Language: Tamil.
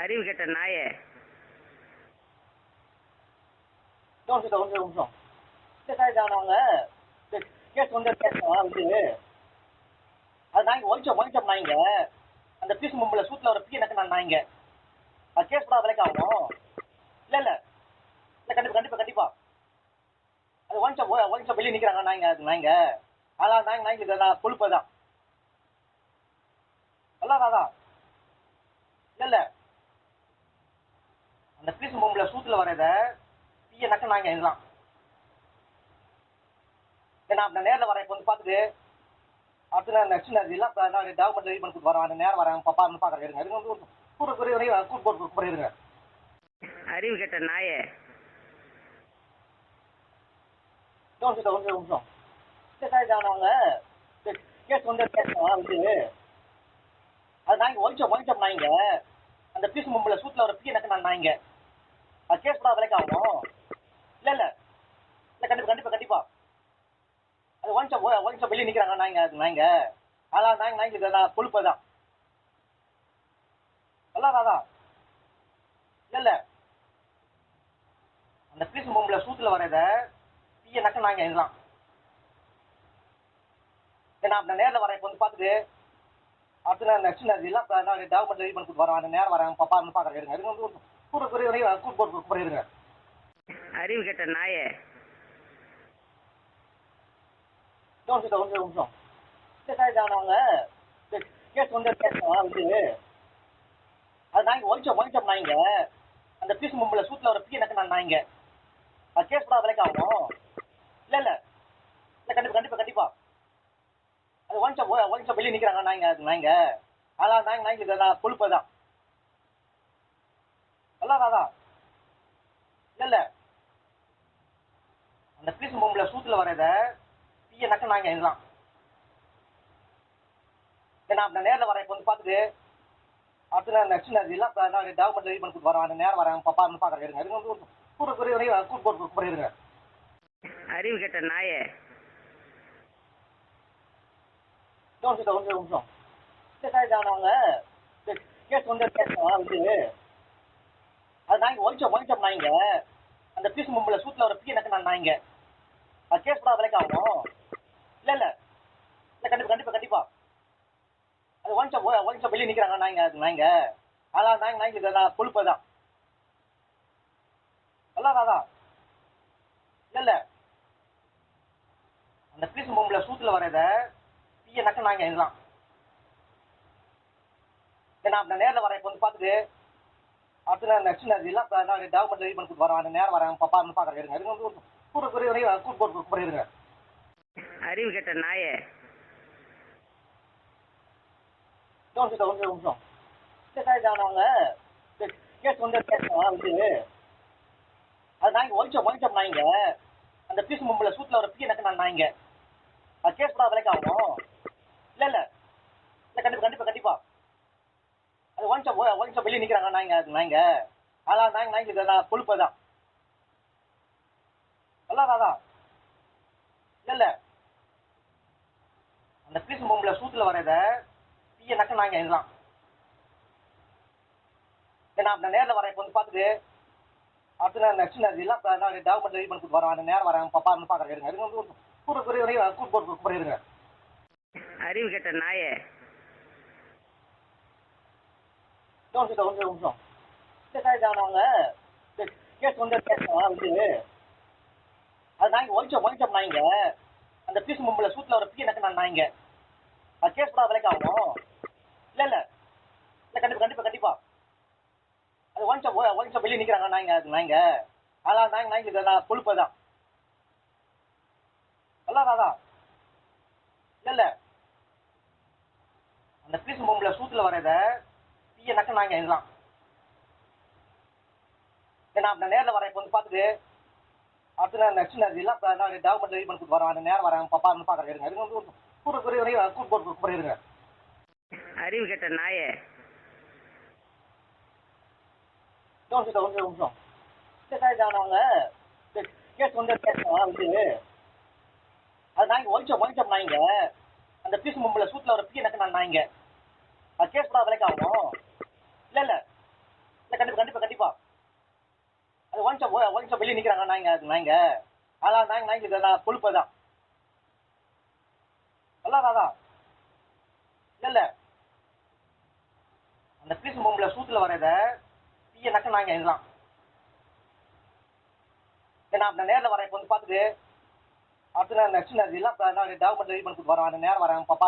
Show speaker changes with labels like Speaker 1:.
Speaker 1: அறிவு கெட்ட நாயே.
Speaker 2: ஒரு நிமிஷம் அவங்க கேஸ் வந்து அது நாய்ங்க ஒழிச்சோம் நாய்ங்க அந்த பீஸ் மும்பில் சூட்டில் ஒரு பீ எனக்கு நான் நாய்ங்க அது கேஸ் கூட விலைக்கு ஆகும். இல்லை இல்லை இல்லை கண்டிப்பாக அது ஒழிச்சோம் வெளியே நிற்கிறாங்க நாய்ங்க அதான் நாய்க்கு நான் கொழுப்பு தான் அதான் இல்லை அந்த பீஸ் மும்பில் சூட்டில் வரத பீய நக்க நாய்ங்க இதெல்லாம் நான் நேரில் வரேன் இப்போ வந்து பார்த்துட்டு அடுத்து நான் நெக்ஸ்ட் எல்லாம் நான் டாக்குமெண்ட் ரெடி பண்ணி கொடுத்து வரேன் அந்த நேரம் வரேன் பாப்பான்னு பார்க்குறேன் இருங்க இருங்க வந்து கூட்டு இருங்க.
Speaker 1: அறிவு கெட்ட நாயே.
Speaker 2: ஒரு நிமிஷம் அவங்க கேஸ் வந்து அது நாய்ங்க ஒழிச்சோம் நாய்ங்க அந்த பீஸ் மும்பில் சூட்டில் ஒரு பீ எனக்கு நான் நாய்ங்க அது கேஸ் கூட விலைக்கு ஆகும். இல்லை இல்லை இல்லை கண்டிப்பாக அது ஒழிச்சோம் வெளியே நிற்கிறாங்க நாய்ங்க அதான் நாய்க்கு நான் கொழுப்பு தான் அதான் இல்லை அந்த பீஸ் மும்பில் சூட்டில் வரத பீய நக்க நாய்ங்க இதெல்லாம் நான் நேரில் வரேன் இப்போ வந்து பார்த்துட்டு அடுத்து நான் நெக்ஸ்ட் எல்லாம் நான் டாக்குமெண்ட் ரெடி பண்ணி கொடுத்து வரேன் அந்த நேரம் வரேன் பாப்பான்னு பார்க்குறேன் இருங்க இருங்க வந்து கூட்டு இருங்க.
Speaker 1: அறிவு கெட்ட நாயே.
Speaker 2: ஒரு நிமிஷம் அவங்க கேஸ் வந்து அது நாய்ங்க ஒழிச்சோம் நாய்ங்க அந்த பீஸ் மும்பில் சூட்டில் ஒரு பீ எனக்கு நான் நாய்ங்க அது கேஸ் கூட விலைக்கு ஆகும். இல்லை இல்லை இல்லை கண்டிப்பாக அது ஒழிச்சோம் வெளியே நிற்கிறாங்க நாய்ங்க அதான் நாய்க்கு நான் கொழுப்பு தான் அதான் இல்லை அந்த பீஸ் மும்பில் சூட்டில் வரத பீய நக்க நாய்ங்க இதெல்லாம் நான் நேரில் வரேன் இப்போ வந்து பார்த்துட்டு அடுத்து நான் நெக்ஸ்ட் எல்லாம் நான் டாக்குமெண்ட் ரெடி பண்ணி கொடுத்து வரேன் அந்த நேரம் வரேன் பாப்பான்னு பார்க்குறேன் இருங்க இருங்க வந்து கூட்டு இருங்க.
Speaker 1: அறிவு கெட்ட நாயே.
Speaker 2: ஒரு நிமிஷம் அவங்க கேஸ் வந்து அது நாய்ங்க ஒழிச்சோம் நாய்ங்க அந்த பீஸ் மும்பில் சூட்டில் ஒரு பீ எனக்கு நான் நாய்ங்க அது கேஸ் கூட விலைக்கு ஆகும். இல்லை இல்லை இல்லை கண்டிப்பாக அது ஒழிச்சோம் வெளியே நிற்கிறாங்க நாய்ங்க அதான் நாய்க்கு நான் கொழுப்பு தான் அதான் இல்லை அந்த பீஸ் மும்பில் சூட்டில் வரத பீய நக்க நாய்ங்க இதெல்லாம் நான் நேரில் வரேன் இப்போ வந்து பார்த்துட்டு அடுத்து நான் நெக்ஸ்ட் எல்லாம் நான் டாக்குமெண்ட் ரெடி பண்ணி கொடுத்து வரேன் அந்த நேரம் வரேன் பாப்பான்னு பார்க்குறேன் இருங்க இருங்க வந்து கூட்டு இருங்க.
Speaker 1: அறிவு கெட்ட நாயே.
Speaker 2: ஒரு நிமிஷம் அவங்க கேஸ் வந்து அது நாய்ங்க ஒழிச்சோம் நாய்ங்க அந்த பீஸ் மும்பில் சூட்டில் ஒரு பீ எனக்கு நான் நாய்ங்க அது கேஸ் கூட விலைக்கு ஆகும். இல்லை இல்லை இல்லை கண்டிப்பாக அது ஒழிச்சோம் வெளியே நிற்கிறாங்க நாய்ங்க அதான் நாய்க்கு நான் கொழுப்பு தான் அதான் இல்லை இல்லை அந்த பீஸ் மும்பில் சூட்டில் வரத பீய நக்க நாய்ங்க இதெல்லாம் நான் நேரில் வரேன் இப்போ வந்து பார்த்துட்டு அடுத்து நான் நெக்ஸ்ட் எல்லாம் நான் டாக்குமெண்ட் ரெடி பண்ணி கொடுத்து வரேன் அந்த நேரம் வரேன் பாப்பான்னு பார்க்குறேன் இருங்க இருங்க வந்து கூட்டு இருங்க.
Speaker 1: அறிவு கெட்ட நாயே.
Speaker 2: ஒரு நிமிஷம் அவங்க கேஸ் வந்து அது நாய்ங்க ஒழிச்சோம் நாய்ங்க அந்த பீஸ் மும்பில் சூட்டில் ஒரு பீ எனக்கு நான் நாய்ங்க அது கேஸ் கூட விலைக்கு ஆகும். இல்லை இல்லை இல்லை கண்டிப்பாக அது ஒழிச்சோம் வெளியே நிற்கிறாங்க நாய்ங்க அதான் நாய்க்கு நான் கொழுப்பு தான் அதான் இல்லை இல்லை அந்த பீஸ் மும்பில் சூட்டில் வரத பீய நக்க நாய்ங்க இதெல்லாம் நான் நேரில் வரேன் இப்போ வந்து பார்த்துட்டு அடுத்து நான் நெக்ஸ்ட் எல்லாம் நான் டாக்குமெண்ட் ரெடி பண்ணி கொடுத்து வரேன் அந்த நேரம் வரேன் பாப்பான்னு பார்க்குறேன் இருங்க இருங்க வந்து கூட்டு இருங்க.
Speaker 1: அறிவு கெட்ட நாயே.
Speaker 2: ஒரு நிமிஷம் அவங்க கேஸ் வந்து அது நாய்ங்க ஒழிச்சோம் நாய்ங்க அந்த பீஸ் மும்பில் சூட்டில் ஒரு பீ எனக்கு நான் நாய்ங்க அது கேஸ் கூட விலைக்கு ஆகும். இல்லை இல்லை கண்டிப்பா கண்டிப்பா கண்டிப்பா. அது ஒன் ஷாப் வெளியே நிக்கிறாங்க நாய்ங்க, அது நாய்ங்க. அதான் நாய்ங்க நான் கொழுப்பு தான். அதான் இல்ல அந்த பீஸ் பொம்பளை சூத்துல வரத தீய நக்க நாய்ங்க இதெல்லாம். நான் நேரில் வரேன், இப்போ வந்து பார்த்துட்டு அடுத்து நான் நெக்ஸ்ட் எல்லாம் டாக்குமெண்ட் ரெடி பண்ணி கொடுத்து வரேன், நேரம் வரேன் பாப்பா